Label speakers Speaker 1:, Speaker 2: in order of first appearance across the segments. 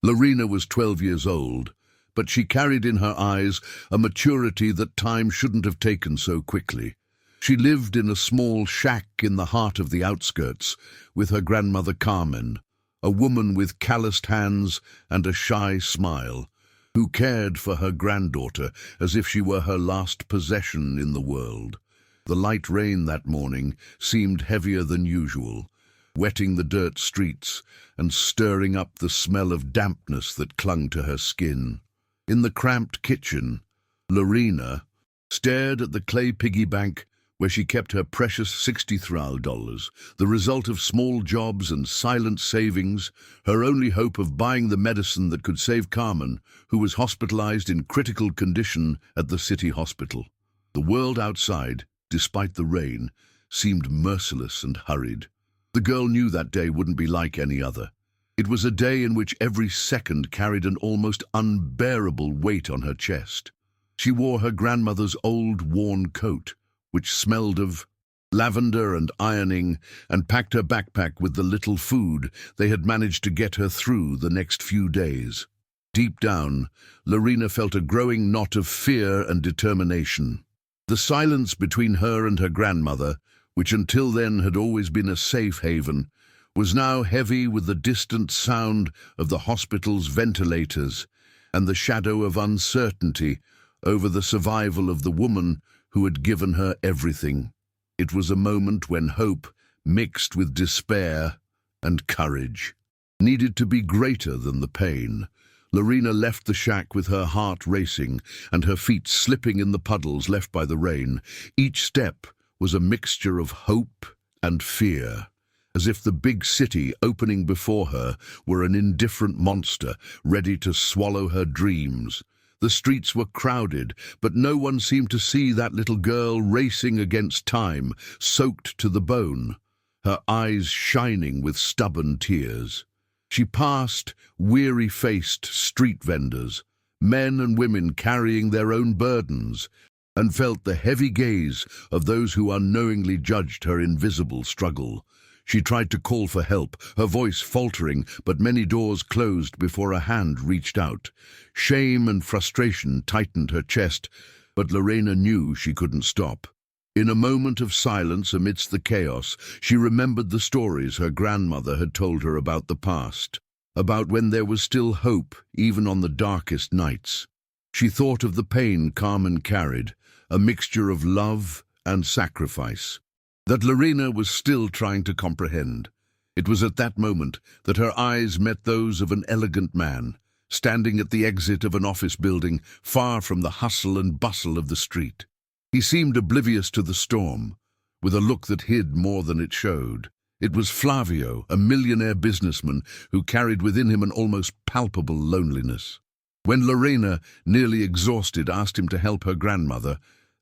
Speaker 1: Lorena was 12 years old, but she carried in her eyes a maturity that time shouldn't have taken so quickly. She lived in a small shack in the heart of the outskirts with her grandmother Carmen, a woman with calloused hands and a shy smile, who cared for her granddaughter as if she were her last possession in the world. The light rain that morning seemed heavier than usual, wetting the dirt streets and stirring up the smell of dampness that clung to her skin. In the cramped kitchen, Lorena stared at the clay piggy bank where she kept her precious $63, the result of small jobs and silent savings, her only hope of buying the medicine that could save Carmen, who was hospitalized in critical condition at the city hospital. The world outside, despite the rain, seemed merciless and hurried. The girl knew that day wouldn't be like any other. It was a day in which every second carried an almost unbearable weight on her chest. She wore her grandmother's old, worn coat, which smelled of lavender and ironing, and packed her backpack with the little food they had managed to get her through the next few days. Deep down, Lorena felt a growing knot of fear and determination. The silence between her and her grandmother, which until then had always been a safe haven, was now heavy with the distant sound of the hospital's ventilators and the shadow of uncertainty over the survival of the woman who had given her everything. It was a moment when hope, mixed with despair and courage, needed to be greater than the pain. Lorena left the shack with her heart racing and her feet slipping in the puddles left by the rain. Each step was a mixture of hope and fear, as if the big city opening before her were an indifferent monster ready to swallow her dreams. The streets were crowded, but no one seemed to see that little girl racing against time, soaked to the bone, her eyes shining with stubborn tears. She passed weary-faced street vendors, men and women carrying their own burdens, and felt the heavy gaze of those who unknowingly judged her invisible struggle. She tried to call for help, her voice faltering, but many doors closed before a hand reached out. Shame and frustration tightened her chest, but Lorena knew she couldn't stop. In a moment of silence amidst the chaos, she remembered the stories her grandmother had told her about the past, about when there was still hope even on the darkest nights. She thought of the pain Carmen carried, a mixture of love and sacrifice, that Lorena was still trying to comprehend. It was at that moment that her eyes met those of an elegant man, standing at the exit of an office building, far from the hustle and bustle of the street. He seemed oblivious to the storm, with a look that hid more than it showed. It was Flavio, a millionaire businessman who carried within him an almost palpable loneliness. When Lorena, nearly exhausted, asked him to help her grandmother,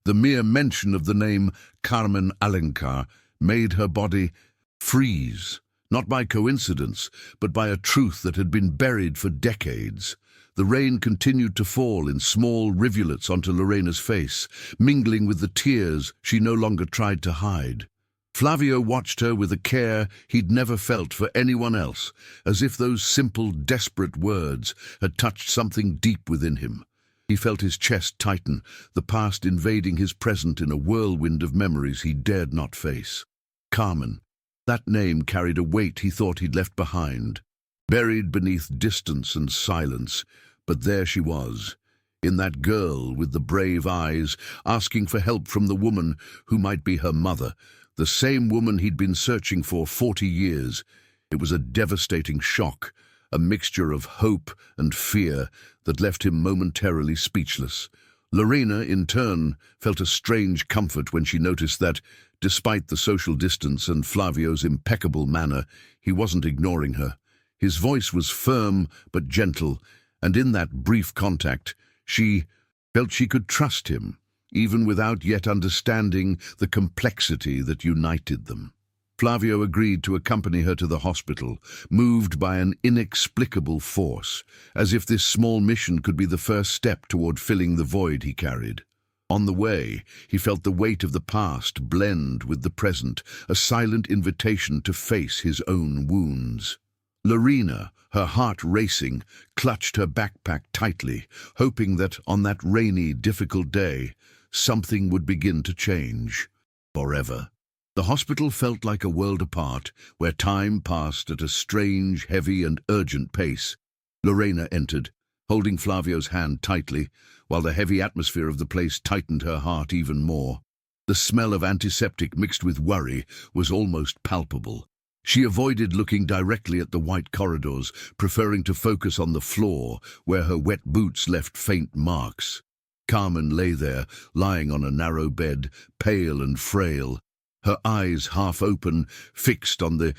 Speaker 1: the mere mention of the name Carmen Alencar made her body freeze, not by coincidence, but by a truth that had been buried for decades. The rain continued to fall in small rivulets onto Lorena's face, mingling with the tears she no longer tried to hide. Flavio watched her with a care he'd never felt for anyone else, as if those simple, desperate words had touched something deep within him. He felt his chest tighten, the past invading his present in a whirlwind of memories he dared not face. Carmen. That name carried a weight he thought he'd left behind, buried beneath distance and silence, but there she was, in that girl with the brave eyes, asking for help from the woman who might be her mother, the same woman he'd been searching for 40 years. It was a devastating shock, a mixture of hope and fear that left him momentarily speechless. Lorena, in turn, felt a strange comfort when she noticed that, despite the social distance and Flavio's impeccable manner, he wasn't ignoring her. His voice was firm but gentle, and in that brief contact, she felt she could trust him, even without yet understanding the complexity that united them. Flavio agreed to accompany her to the hospital, moved by an inexplicable force, as if this small mission could be the first step toward filling the void he carried. On the way, he felt the weight of the past blend with the present, a silent invitation to face his own wounds. Lorena, her heart racing, clutched her backpack tightly, hoping that on that rainy, difficult day, something would begin to change. Forever. The hospital felt like a world apart, where time passed at a strange, heavy and urgent pace. Lorena entered, holding Flavio's hand tightly, while the heavy atmosphere of the place tightened her heart even more. The smell of antiseptic mixed with worry was almost palpable. She avoided looking directly at the white corridors, preferring to focus on the floor, where her wet boots left faint marks. Carmen lay there, lying on a narrow bed, pale and frail, her eyes half open, fixed on the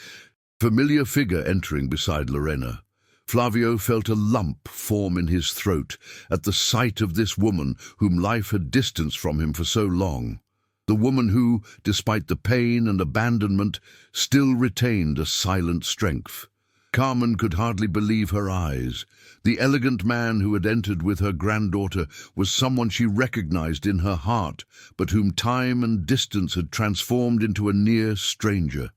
Speaker 1: familiar figure entering beside Lorena. Flavio felt a lump form in his throat at the sight of this woman whom life had distanced from him for so long. The woman who, despite the pain and abandonment, still retained a silent strength. Carmen could hardly believe her eyes. The elegant man who had entered with her granddaughter was someone she recognized in her heart, but whom time and distance had transformed into a near stranger.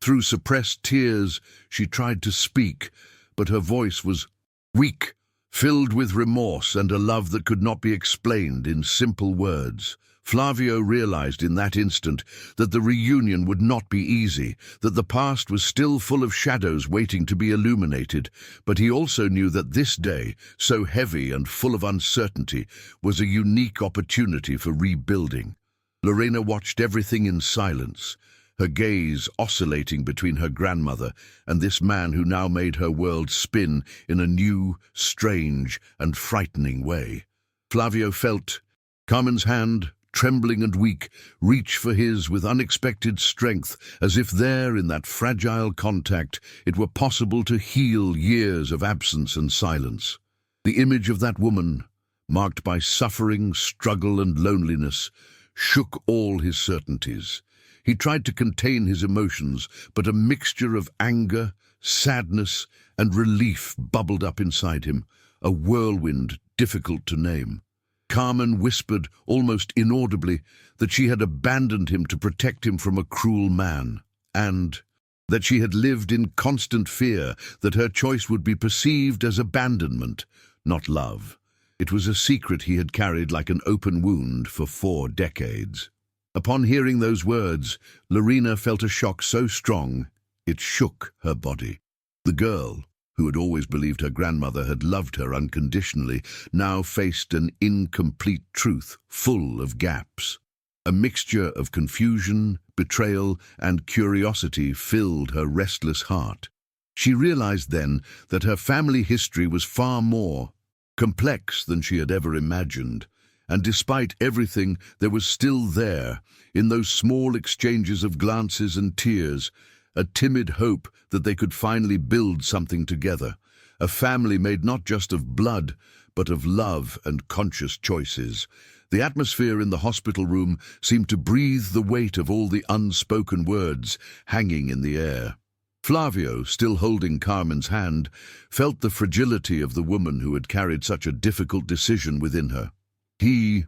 Speaker 1: Through suppressed tears, she tried to speak, but her voice was weak, filled with remorse and a love that could not be explained in simple words. Flavio realized in that instant that the reunion would not be easy, that the past was still full of shadows waiting to be illuminated, but he also knew that this day, so heavy and full of uncertainty, was a unique opportunity for rebuilding. Lorena watched everything in silence, her gaze oscillating between her grandmother and this man who now made her world spin in a new, strange, and frightening way. Flavio felt Carmen's hand, trembling and weak, reach for his with unexpected strength, as if there, in that fragile contact, it were possible to heal years of absence and silence. The image of that woman, marked by suffering, struggle and loneliness, shook all his certainties. He tried to contain his emotions, but a mixture of anger, sadness, and relief bubbled up inside him, a whirlwind difficult to name. Carmen whispered, almost inaudibly, that she had abandoned him to protect him from a cruel man, and that she had lived in constant fear that her choice would be perceived as abandonment, not love. It was a secret he had carried like an open wound for 4 decades. Upon hearing those words, Lorena felt a shock so strong it shook her body. The girl, who had always believed her grandmother had loved her unconditionally, now faced an incomplete truth full of gaps. A mixture of confusion, betrayal, and curiosity filled her restless heart. She realized then that her family history was far more complex than she had ever imagined, and despite everything, there was still there, in those small exchanges of glances and tears, a timid hope that they could finally build something together, a family made not just of blood, but of love and conscious choices. The atmosphere in the hospital room seemed to breathe the weight of all the unspoken words hanging in the air. Flavio, still holding Carmen's hand, felt the fragility of the woman who had carried such a difficult decision within her. He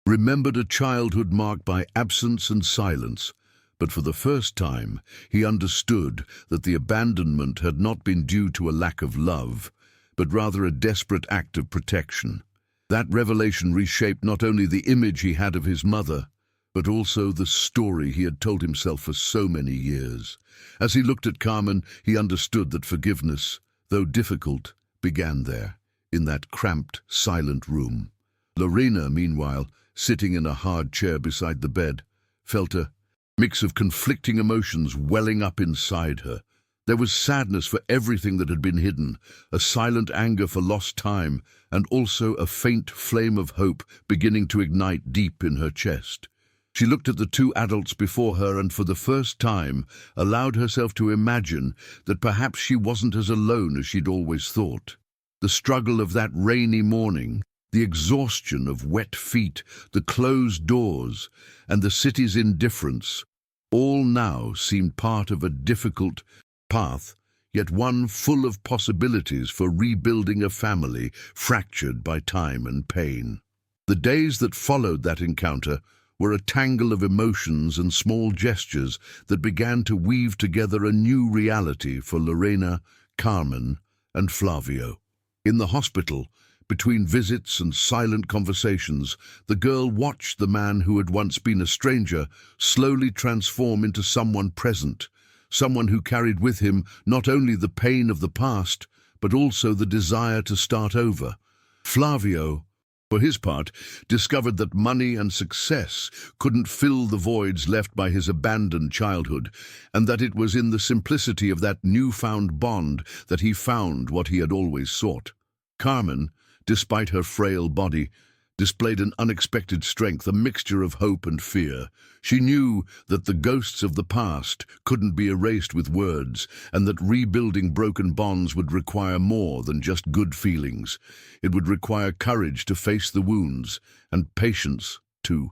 Speaker 1: remembered a childhood marked by absence and silence, but for the first time he understood that the abandonment had not been due to a lack of love, but rather a desperate act of protection. That revelation reshaped not only the image he had of his mother, but also the story he had told himself for so many years. As he looked at Carmen, he understood that forgiveness, though difficult, began there, in that cramped, silent room. Lorena, meanwhile, sitting in a hard chair beside the bed, felt a mix of conflicting emotions welling up inside her. There was sadness for everything that had been hidden, a silent anger for lost time, and also a faint flame of hope beginning to ignite deep in her chest. She looked at the 2 adults before her and for the first time allowed herself to imagine that perhaps she wasn't as alone as she'd always thought. The struggle of that rainy morning, the exhaustion of wet feet, the closed doors, and the city's indifference, all now seemed part of a difficult path, yet one full of possibilities for rebuilding a family fractured by time and pain. The days that followed that encounter were a tangle of emotions and small gestures that began to weave together a new reality for Lorena, Carmen and Flavio. In the hospital, between visits and silent conversations, the girl watched the man who had once been a stranger slowly transform into someone present, someone who carried with him not only the pain of the past, but also the desire to start over. Flavio, for his part, discovered that money and success couldn't fill the voids left by his abandoned childhood, and that it was in the simplicity of that newfound bond that he found what he had always sought. Carmen, despite her frail body, displayed an unexpected strength, a mixture of hope and fear. She knew that the ghosts of the past couldn't be erased with words, and that rebuilding broken bonds would require more than just good feelings. It would require courage to face the wounds, and patience, to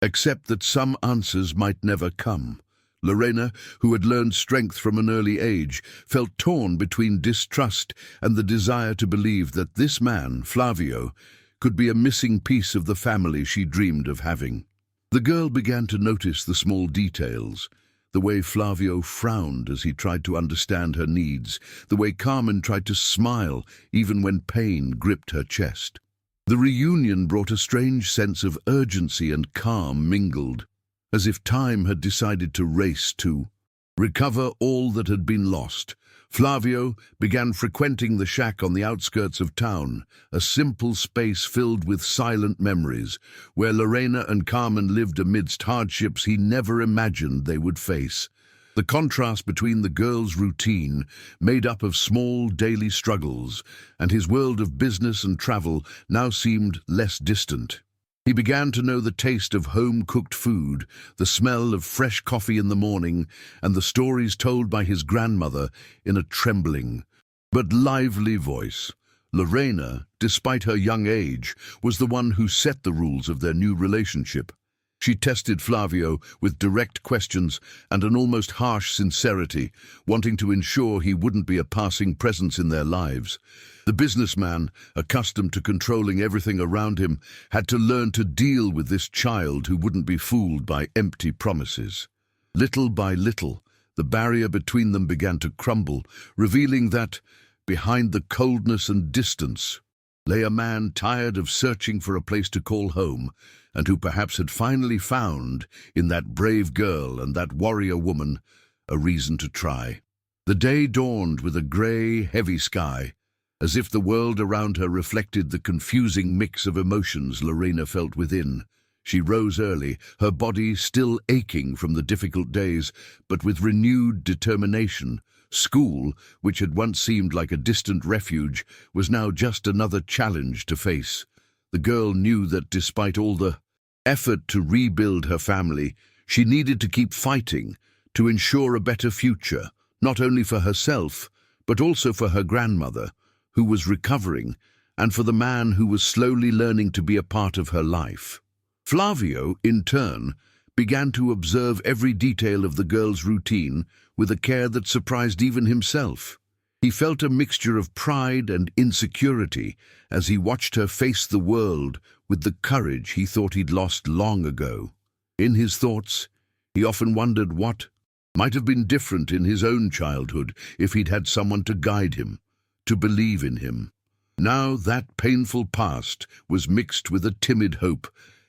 Speaker 1: accept that some answers might never come. Lorena, who had learned strength from an early age, felt torn between distrust and the desire to believe that this man, Flavio, could be a missing piece of the family she dreamed of having. The girl began to notice the small details, the way Flavio frowned as he tried to understand her needs, the way Carmen tried to smile even when pain gripped her chest. The reunion brought a strange sense of urgency and calm mingled, as if time had decided to race to recover all that had been lost. Flavio began frequenting the shack on the outskirts of town, a simple space filled with silent memories, where Lorena and Carmen lived amidst hardships he never imagined they would face. The contrast between the girl's routine, made up of small daily struggles, and his world of business and travel now seemed less distant. He began to know the taste of home-cooked food, the smell of fresh coffee in the morning, and the stories told by his grandmother in a trembling but lively voice. Lorena, despite her young age, was the one who set the rules of their new relationship. She tested Flavio with direct questions and an almost harsh sincerity, wanting to ensure he wouldn't be a passing presence in their lives. The businessman, accustomed to controlling everything around him, had to learn to deal with this child who wouldn't be fooled by empty promises. Little by little, the barrier between them began to crumble, revealing that, behind the coldness and distance, lay a man tired of searching for a place to call home, and who perhaps had finally found, in that brave girl and that warrior woman, a reason to try. The day dawned with a grey, heavy sky, as if the world around her reflected the confusing mix of emotions Lorena felt within. She rose early, her body still aching from the difficult days, but with renewed determination. School, which had once seemed like a distant refuge, was now just another challenge to face. The girl knew that despite all the effort to rebuild her family, she needed to keep fighting to ensure a better future, not only for herself, but also for her grandmother, who was recovering, and for the man who was slowly learning to be a part of her life. Flavio, in turn, began to observe every detail of the girl's routine with a care that surprised even himself. He felt a mixture of pride and insecurity as he watched her face the world with the courage he thought he'd lost long ago. In his thoughts, he often wondered what might have been different in his own childhood if he'd had someone to guide him, to believe in him. Now that painful past was mixed with a timid hope,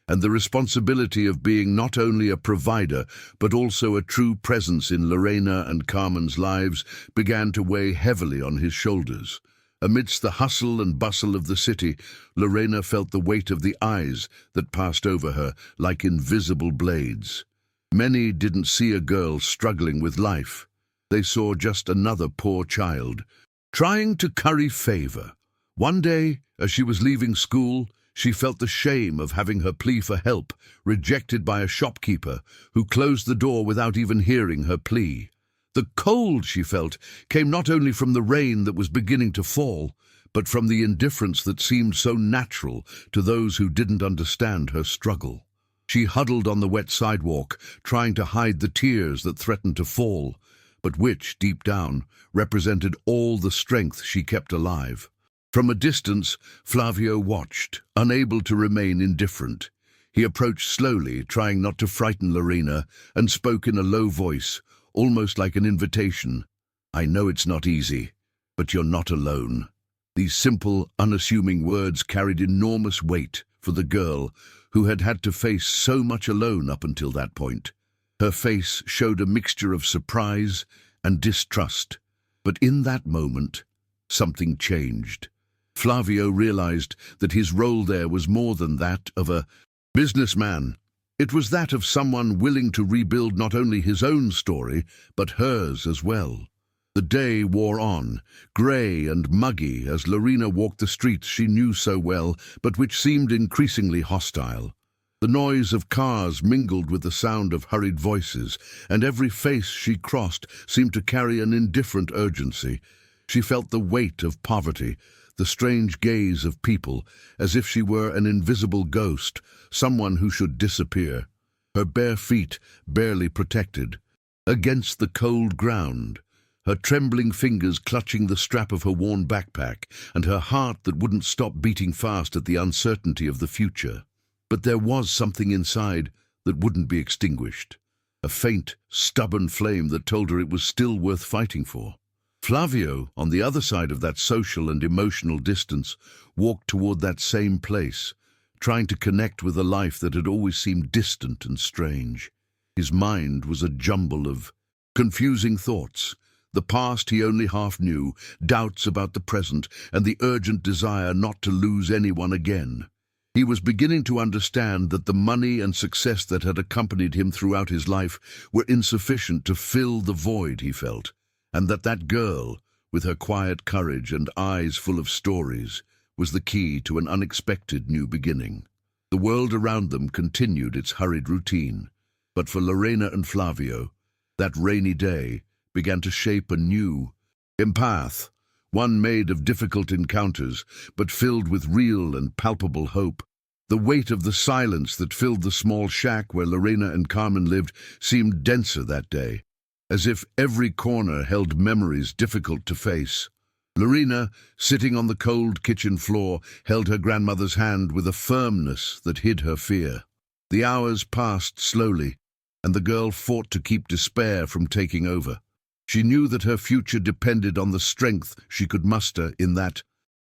Speaker 1: and the responsibility of being not only a provider but also a true presence in Lorena and Carmen's lives began to weigh heavily on his shoulders. Amidst the hustle and bustle of the city, Lorena felt the weight of the eyes that passed over her like invisible blades. Many didn't see a girl struggling with life. They saw just another poor child, trying to curry favor. One day, as she was leaving school, she felt the shame of having her plea for help rejected by a shopkeeper who closed the door without even hearing her plea. The cold she felt came not only from the rain that was beginning to fall, but from the indifference that seemed so natural to those who didn't understand her struggle. She huddled on the wet sidewalk, trying to hide the tears that threatened to fall, but which, deep down, represented all the strength she kept alive. From a distance, Flavio watched, unable to remain indifferent. He approached slowly, trying not to frighten Lorena, and spoke in a low voice, almost like an invitation. "I know it's not easy, But you're not alone. These simple, unassuming words carried enormous weight for the girl who had had to face so much alone up until that point. Her face showed a mixture of surprise and distrust. But in that moment, something changed. Flavio realized that his role there was more than that of a businessman. It was that of someone willing to rebuild not only his own story, but hers as well. The day wore on, grey and muggy, as Lorena walked the streets she knew so well, but which seemed increasingly hostile. The noise of cars mingled with the sound of hurried voices, and every face she crossed seemed to carry an indifferent urgency. She felt the weight of poverty, the strange gaze of people, as if she were an invisible ghost, someone who should disappear. Her bare feet barely protected, against the cold ground, her trembling fingers clutching the strap of her worn backpack, and her heart that wouldn't stop beating fast at the uncertainty of the future. But there was something inside that wouldn't be extinguished, a faint, stubborn flame that told her it was still worth fighting for. Flavio, on the other side of that social and emotional distance, walked toward that same place, trying to connect with a life that had always seemed distant and strange. His mind was a jumble of confusing thoughts. The past he only half knew, doubts about the present, and the urgent desire not to lose anyone again. He was beginning to understand that the money and success that had accompanied him throughout his life were insufficient to fill the void he felt, and that girl, with her quiet courage and eyes full of stories, was the key to an unexpected new beginning. The world around them continued its hurried routine, but for Lorena and Flavio, that rainy day began to shape a new path, one made of difficult encounters, but filled with real and palpable hope. The weight of the silence that filled the small shack where Lorena and Carmen lived seemed denser that day, as if every corner held memories difficult to face. Lorena, sitting on the cold kitchen floor, held her grandmother's hand with a firmness that hid her fear. The hours passed slowly, and the girl fought to keep despair from taking over. She knew that her future depended on the strength she could muster in that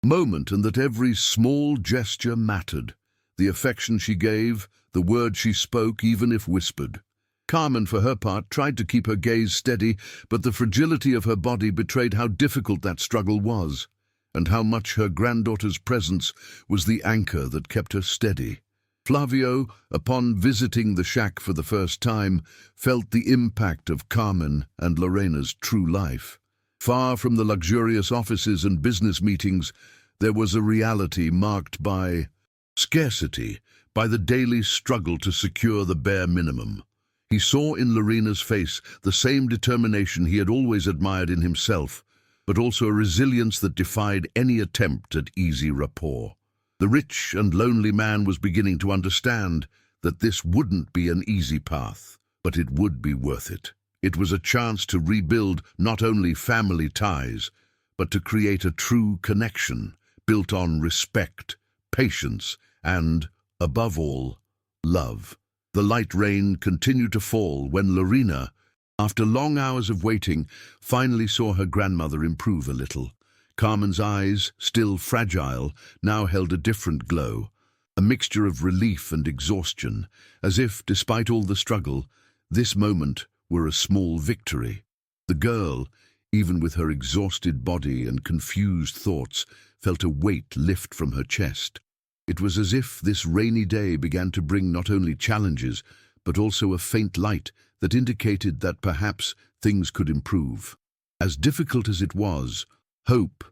Speaker 1: moment, and that every small gesture mattered. The affection she gave, the words she spoke, even if whispered. Carmen, for her part, tried to keep her gaze steady, but the fragility of her body betrayed how difficult that struggle was, and how much her granddaughter's presence was the anchor that kept her steady. Flavio, upon visiting the shack for the first time, felt the impact of Carmen and Lorena's true life. Far from the luxurious offices and business meetings, there was a reality marked by scarcity, by the daily struggle to secure the bare minimum. He saw in Lorena's face the same determination he had always admired in himself, but also a resilience that defied any attempt at easy rapport. The rich and lonely man was beginning to understand that this wouldn't be an easy path, but it would be worth it. It was a chance to rebuild not only family ties, but to create a true connection built on respect, patience, and, above all, love. The light rain continued to fall when Lorena, after long hours of waiting, finally saw her grandmother improve a little. Carmen's eyes, still fragile, now held a different glow, a mixture of relief and exhaustion, as if, despite all the struggle, this moment were a small victory. The girl, even with her exhausted body and confused thoughts, felt a weight lift from her chest. It was as if this rainy day began to bring not only challenges, but also a faint light that indicated that perhaps things could improve. As difficult as it was, hope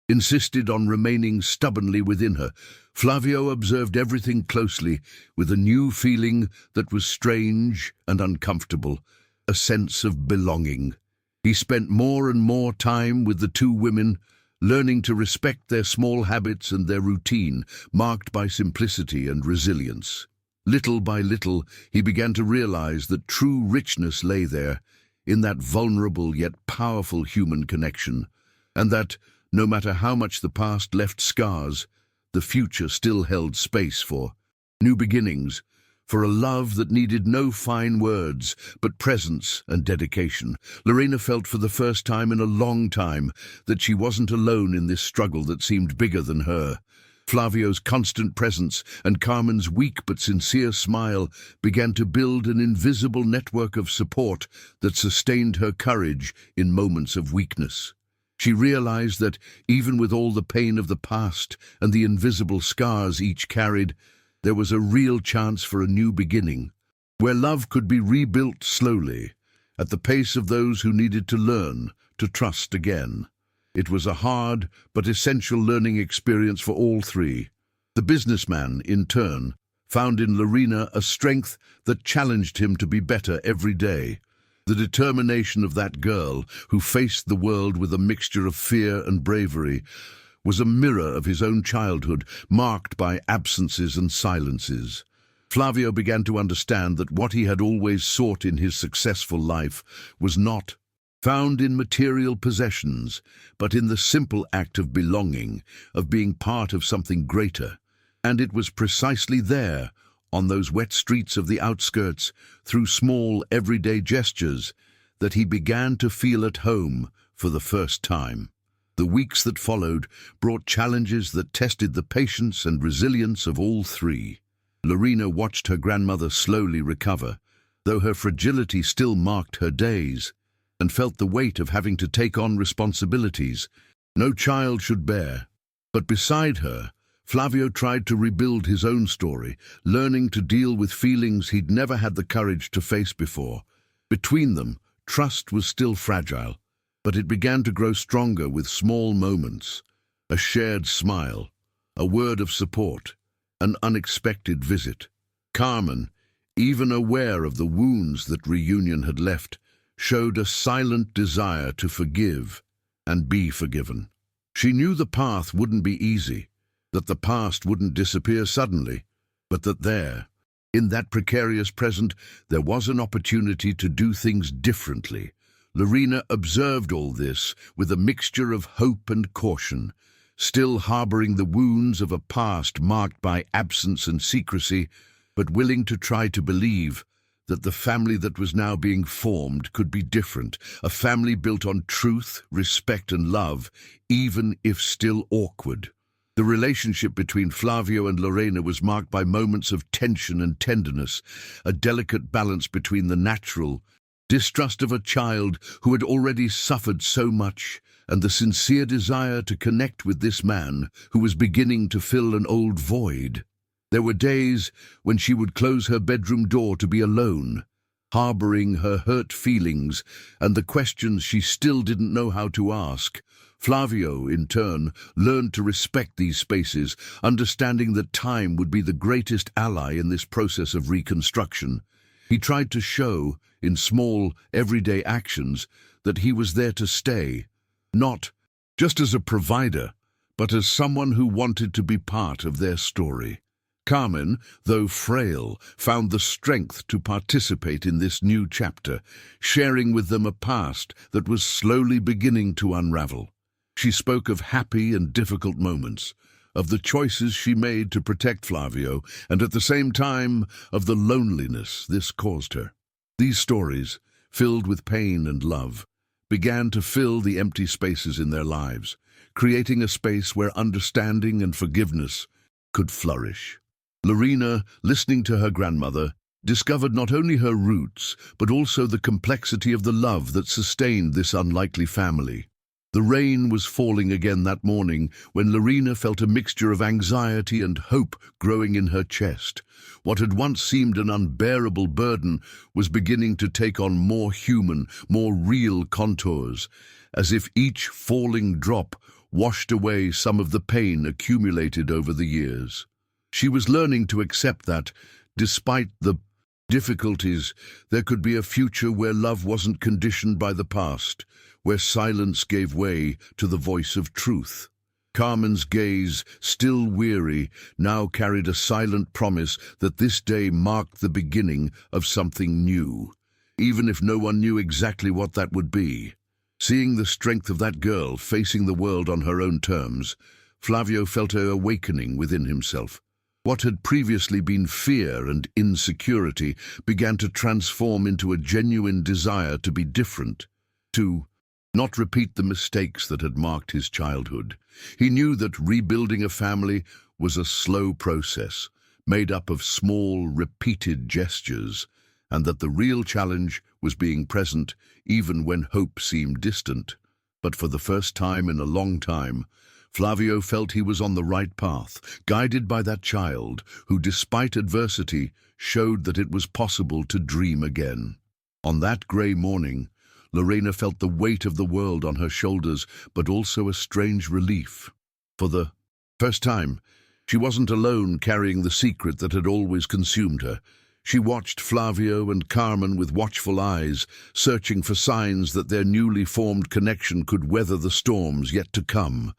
Speaker 1: insisted on remaining stubbornly within her. Flavio observed everything closely with a new feeling that was strange and uncomfortable, a sense of belonging. He spent more and more time with the two women, learning to respect their small habits and their routine, marked by simplicity and resilience. Little by little, he began to realize that true richness lay there, in that vulnerable yet powerful human connection, and that, no matter how much the past left scars, the future still held space for new beginnings, for a love that needed no fine words, but presence and dedication. Lorena felt for the first time in a long time that she wasn't alone in this struggle that seemed bigger than her. Flavio's constant presence and Carmen's weak but sincere smile began to build an invisible network of support that sustained her courage in moments of weakness. She realized that, even with all the pain of the past and the invisible scars each carried, there was a real chance for a new beginning, where love could be rebuilt slowly, at the pace of those who needed to learn to trust again. It was a hard but essential learning experience for all three. The businessman, in turn, found in Lorena a strength that challenged him to be better every day. The determination of that girl, who faced the world with a mixture of fear and bravery, was a mirror of his own childhood, marked by absences and silences. Flavio began to understand that what he had always sought in his successful life was not found in material possessions, but in the simple act of belonging, of being part of something greater. And it was precisely there, on those wet streets of the outskirts, through small, everyday gestures, that he began to feel at home for the first time. The weeks that followed brought challenges that tested the patience and resilience of all three. Lorena watched her grandmother slowly recover, though her fragility still marked her days, and felt the weight of having to take on responsibilities no child should bear. But beside her, Flavio tried to rebuild his own story, learning to deal with feelings he'd never had the courage to face before. Between them, trust was still fragile, but it began to grow stronger with small moments: a shared smile, a word of support, an unexpected visit. Carmen, even aware of the wounds that reunion had left, showed a silent desire to forgive and be forgiven. She knew the path wouldn't be easy, that the past wouldn't disappear suddenly, but that there, in that precarious present, there was an opportunity to do things differently. Lorena observed all this with a mixture of hope and caution, still harboring the wounds of a past marked by absence and secrecy, but willing to try to believe that the family that was now being formed could be different, a family built on truth, respect, and love, even if still awkward. The relationship between Flavio and Lorena was marked by moments of tension and tenderness, a delicate balance between the natural distrust of a child who had already suffered so much, and the sincere desire to connect with this man who was beginning to fill an old void. There were days when she would close her bedroom door to be alone, harboring her hurt feelings and the questions she still didn't know how to ask. Flavio, in turn, learned to respect these spaces, understanding that time would be the greatest ally in this process of reconstruction. He tried to show, in small, everyday actions, that he was there to stay, not just as a provider, but as someone who wanted to be part of their story. Carmen, though frail, found the strength to participate in this new chapter, sharing with them a past that was slowly beginning to unravel. She spoke of happy and difficult moments, of the choices she made to protect Flavio, and at the same time of the loneliness this caused her. These stories, filled with pain and love, began to fill the empty spaces in their lives, creating a space where understanding and forgiveness could flourish. Lorena, listening to her grandmother, discovered not only her roots, but also the complexity of the love that sustained this unlikely family. The rain was falling again that morning when Lorena felt a mixture of anxiety and hope growing in her chest. What had once seemed an unbearable burden was beginning to take on more human, more real contours, as if each falling drop washed away some of the pain accumulated over the years. She was learning to accept that, despite the difficulties, there could be a future where love wasn't conditioned by the past, where silence gave way to the voice of truth. Carmen's gaze, still weary, now carried a silent promise that this day marked the beginning of something new, even if no one knew exactly what that would be. Seeing the strength of that girl facing the world on her own terms, Flavio felt an awakening within himself. What had previously been fear and insecurity began to transform into a genuine desire to be different, to not repeat the mistakes that had marked his childhood. He knew that rebuilding a family was a slow process, made up of small, repeated gestures, and that the real challenge was being present even when hope seemed distant. But for the first time in a long time, Flavio felt he was on the right path, guided by that child who, despite adversity, showed that it was possible to dream again. On that grey morning, Lorena felt the weight of the world on her shoulders, but also a strange relief. For the first time, she wasn't alone carrying the secret that had always consumed her. She watched Flavio and Carmen with watchful eyes, searching for signs that their newly formed connection could weather the storms yet to come.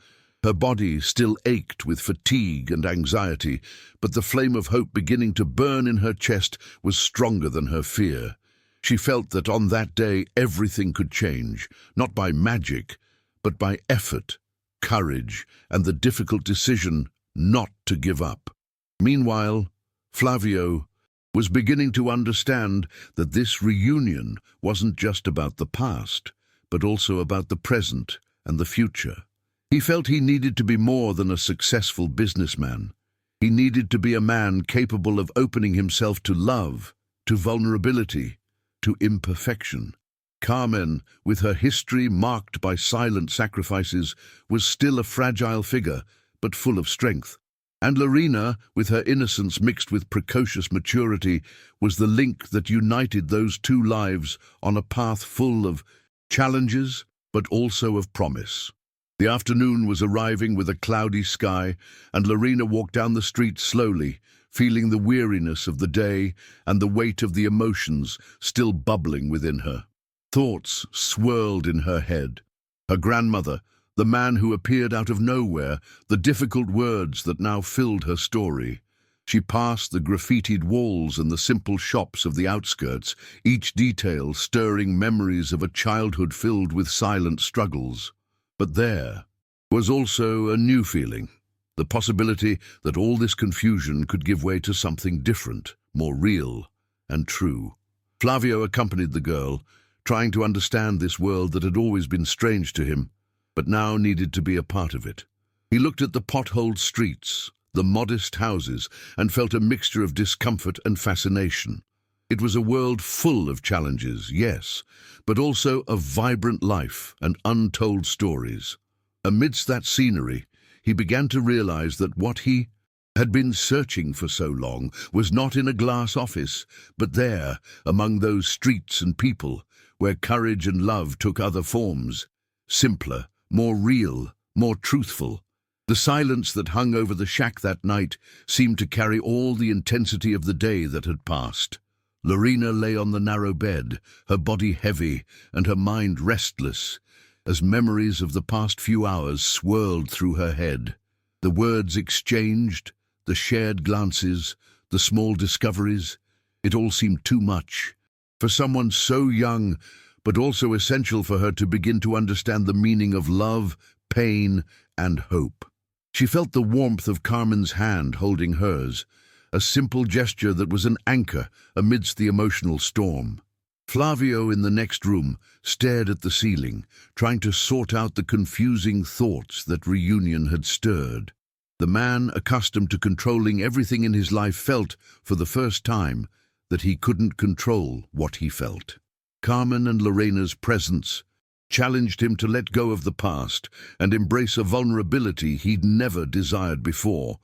Speaker 1: Her body still ached with fatigue and anxiety, but the flame of hope beginning to burn in her chest was stronger than her fear. She felt that on that day everything could change, not by magic, but by effort, courage, and the difficult decision not to give up. Meanwhile, Flavio was beginning to understand that this reunion wasn't just about the past, but also about the present and the future. He felt he needed to be more than a successful businessman. He needed to be a man capable of opening himself to love, to vulnerability, to imperfection. Carmen, with her history marked by silent sacrifices, was still a fragile figure, but full of strength. And Lorena, with her innocence mixed with precocious maturity, was the link that united those two lives on a path full of challenges, but also of promise. The afternoon was arriving with a cloudy sky, and Lorena walked down the street slowly, feeling the weariness of the day and the weight of the emotions still bubbling within her. Thoughts swirled in her head. Her grandmother, the man who appeared out of nowhere, the difficult words that now filled her story. She passed the graffitied walls and the simple shops of the outskirts, each detail stirring memories of a childhood filled with silent struggles. But there was also a new feeling, the possibility that all this confusion could give way to something different, more real and true. Flavio accompanied the girl, trying to understand this world that had always been strange to him, but now needed to be a part of it. He looked at the potholed streets, the modest houses, and felt a mixture of discomfort and fascination. It was a world full of challenges, yes, but also of vibrant life and untold stories. Amidst that scenery, he began to realize that what he had been searching for so long was not in a glass office, but there, among those streets and people, where courage and love took other forms, simpler, more real, more truthful. The silence that hung over the shack that night seemed to carry all the intensity of the day that had passed. Lorena lay on the narrow bed, her body heavy and her mind restless, as memories of the past few hours swirled through her head. The words exchanged, the shared glances, the small discoveries, it all seemed too much. For someone so young, but also essential for her to begin to understand the meaning of love, pain, and hope. She felt the warmth of Carmen's hand holding hers, a simple gesture that was an anchor amidst the emotional storm. Flavio in the next room stared at the ceiling, trying to sort out the confusing thoughts that reunion had stirred. The man, accustomed to controlling everything in his life, felt, for the first time, that he couldn't control what he felt. Carmen and Lorena's presence challenged him to let go of the past and embrace a vulnerability he'd never desired before.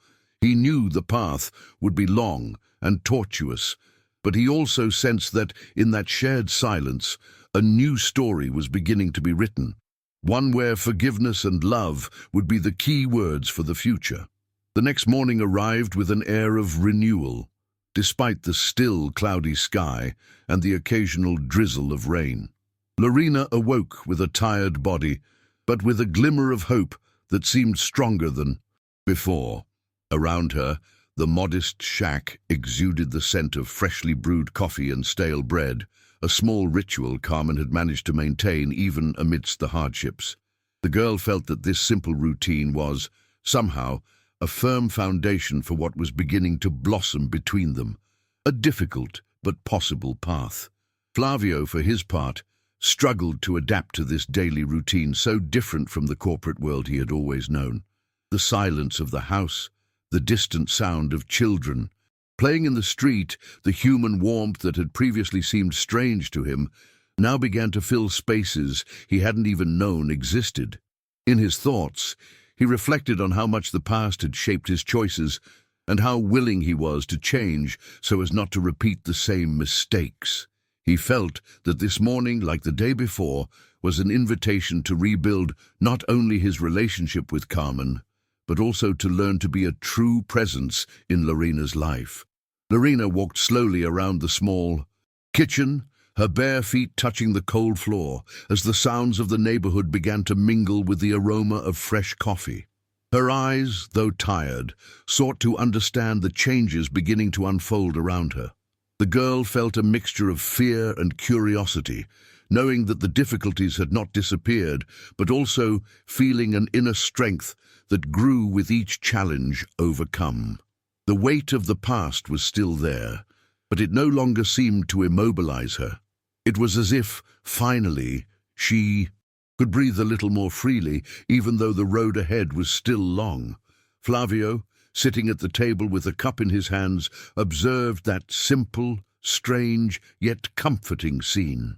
Speaker 1: He knew the path would be long and tortuous, but he also sensed that, in that shared silence, a new story was beginning to be written, one where forgiveness and love would be the key words for the future. The next morning arrived with an air of renewal, despite the still cloudy sky and the occasional drizzle of rain. Lorena awoke with a tired body, but with a glimmer of hope that seemed stronger than before. Around her, the modest shack exuded the scent of freshly brewed coffee and stale bread, a small ritual Carmen had managed to maintain even amidst the hardships. The girl felt that this simple routine was, somehow, a firm foundation for what was beginning to blossom between them, a difficult but possible path. Flavio, for his part, struggled to adapt to this daily routine so different from the corporate world he had always known. The silence of the house, the distant sound of children playing in the street, the human warmth that had previously seemed strange to him, now began to fill spaces he hadn't even known existed. In his thoughts, he reflected on how much the past had shaped his choices and how willing he was to change so as not to repeat the same mistakes. He felt that this morning, like the day before, was an invitation to rebuild not only his relationship with Carmen, but also to learn to be a true presence in Lorena's life. Lorena walked slowly around the small kitchen, her bare feet touching the cold floor as the sounds of the neighborhood began to mingle with the aroma of fresh coffee. Her eyes, though tired, sought to understand the changes beginning to unfold around her. The girl felt a mixture of fear and curiosity, knowing that the difficulties had not disappeared, but also feeling an inner strength that grew with each challenge overcome. The weight of the past was still there, but it no longer seemed to immobilize her. It was as if, finally, she could breathe a little more freely, even though the road ahead was still long. Flavio, sitting at the table with a cup in his hands, observed that simple, strange, yet comforting scene.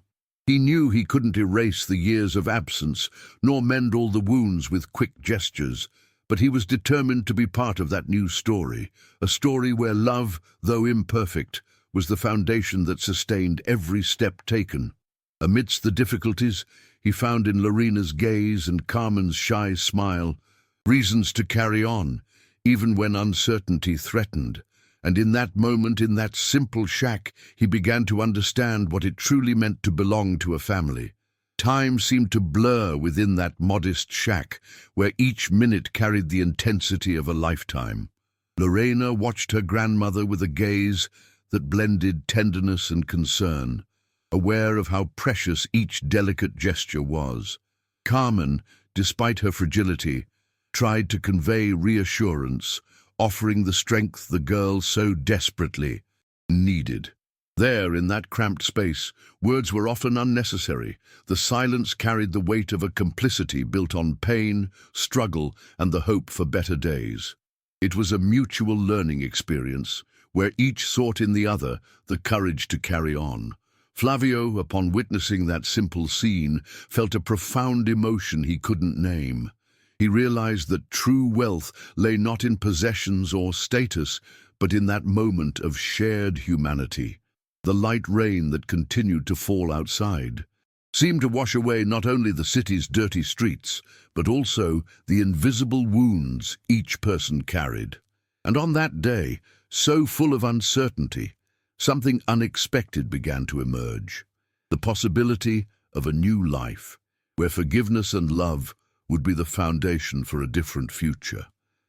Speaker 1: He knew he couldn't erase the years of absence, nor mend all the wounds with quick gestures, but he was determined to be part of that new story, a story where love, though imperfect, was the foundation that sustained every step taken. Amidst the difficulties, he found in Lorena's gaze and Carmen's shy smile reasons to carry on, even when uncertainty threatened. And in that moment, in that simple shack, he began to understand what it truly meant to belong to a family. Time seemed to blur within that modest shack, where each minute carried the intensity of a lifetime. Lorena watched her grandmother with a gaze that blended tenderness and concern, aware of how precious each delicate gesture was. Carmen, despite her fragility, tried to convey reassurance, offering the strength the girl so desperately needed. There, in that cramped space, words were often unnecessary. The silence carried the weight of a complicity built on pain, struggle, and the hope for better days. It was a mutual learning experience, where each sought in the other the courage to carry on. Flavio, upon witnessing that simple scene, felt a profound emotion he couldn't name. He realized that true wealth lay not in possessions or status, but in that moment of shared humanity. The light rain that continued to fall outside seemed to wash away not only the city's dirty streets, but also the invisible wounds each person carried. And on that day, so full of uncertainty, something unexpected began to emerge. The possibility of a new life, where forgiveness and love would be the foundation for a different future.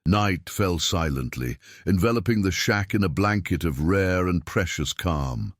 Speaker 1: Night fell silently, enveloping the shack in a blanket of rare and precious calm.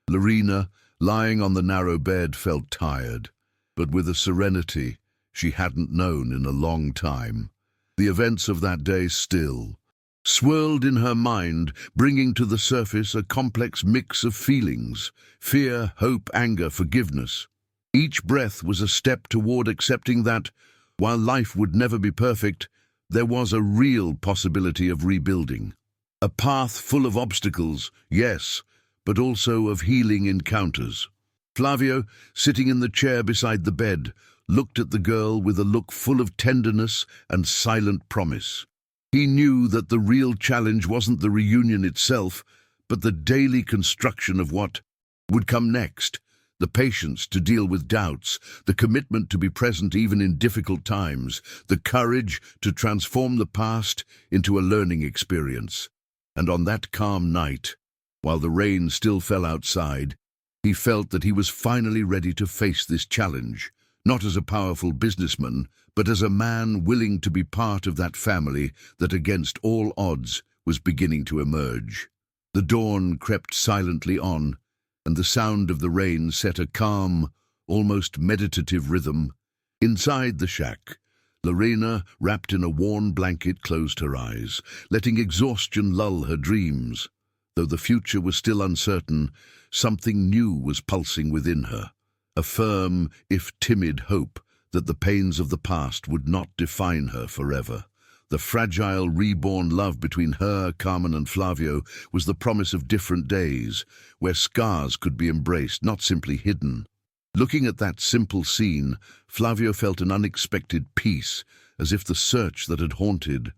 Speaker 1: Lorena, lying on the narrow bed, felt tired, but with a serenity she hadn't known in a long time. The events of that day still swirled in her mind, bringing to the surface a complex mix of feelings: fear, hope, anger, forgiveness. Each breath was a step toward accepting that, while life would never be perfect, there was a real possibility of rebuilding. A path full of obstacles, yes, but also of healing encounters. Flavio, sitting in the chair beside the bed, looked at the girl with a look full of tenderness and silent promise. He knew that the real challenge wasn't the reunion itself, but the daily construction of what would come next. The patience to deal with doubts, the commitment to be present even in difficult times, the courage to transform the past into a learning experience. And on that calm night, while the rain still fell outside, he felt that he was finally ready to face this challenge, not as a powerful businessman, but as a man willing to be part of that family that, against all odds, was beginning to emerge. The dawn crept silently on, and the sound of the rain set a calm, almost meditative rhythm. Inside the shack, Lorena, wrapped in a worn blanket, closed her eyes, letting exhaustion lull her dreams. Though the future was still uncertain, something new was pulsing within her, a firm, if timid, hope that the pains of the past would not define her forever. The fragile, reborn love between her, Carmen, and Flavio was the promise of different days, where scars could be embraced, not simply hidden. Looking at that simple scene, Flavio felt an unexpected peace, as if the search that had haunted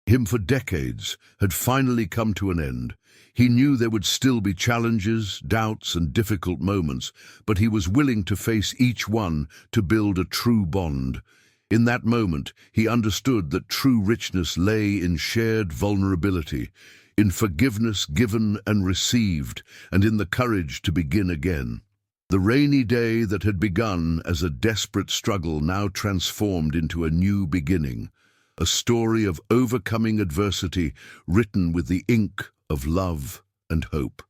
Speaker 1: him for decades had finally come to an end. He knew there would still be challenges, doubts, and difficult moments, but he was willing to face each one to build a true bond. In that moment, he understood that true richness lay in shared vulnerability, in forgiveness given and received, and in the courage to begin again. The rainy day that had begun as a desperate struggle now transformed into a new beginning, a story of overcoming adversity written with the ink of love and hope.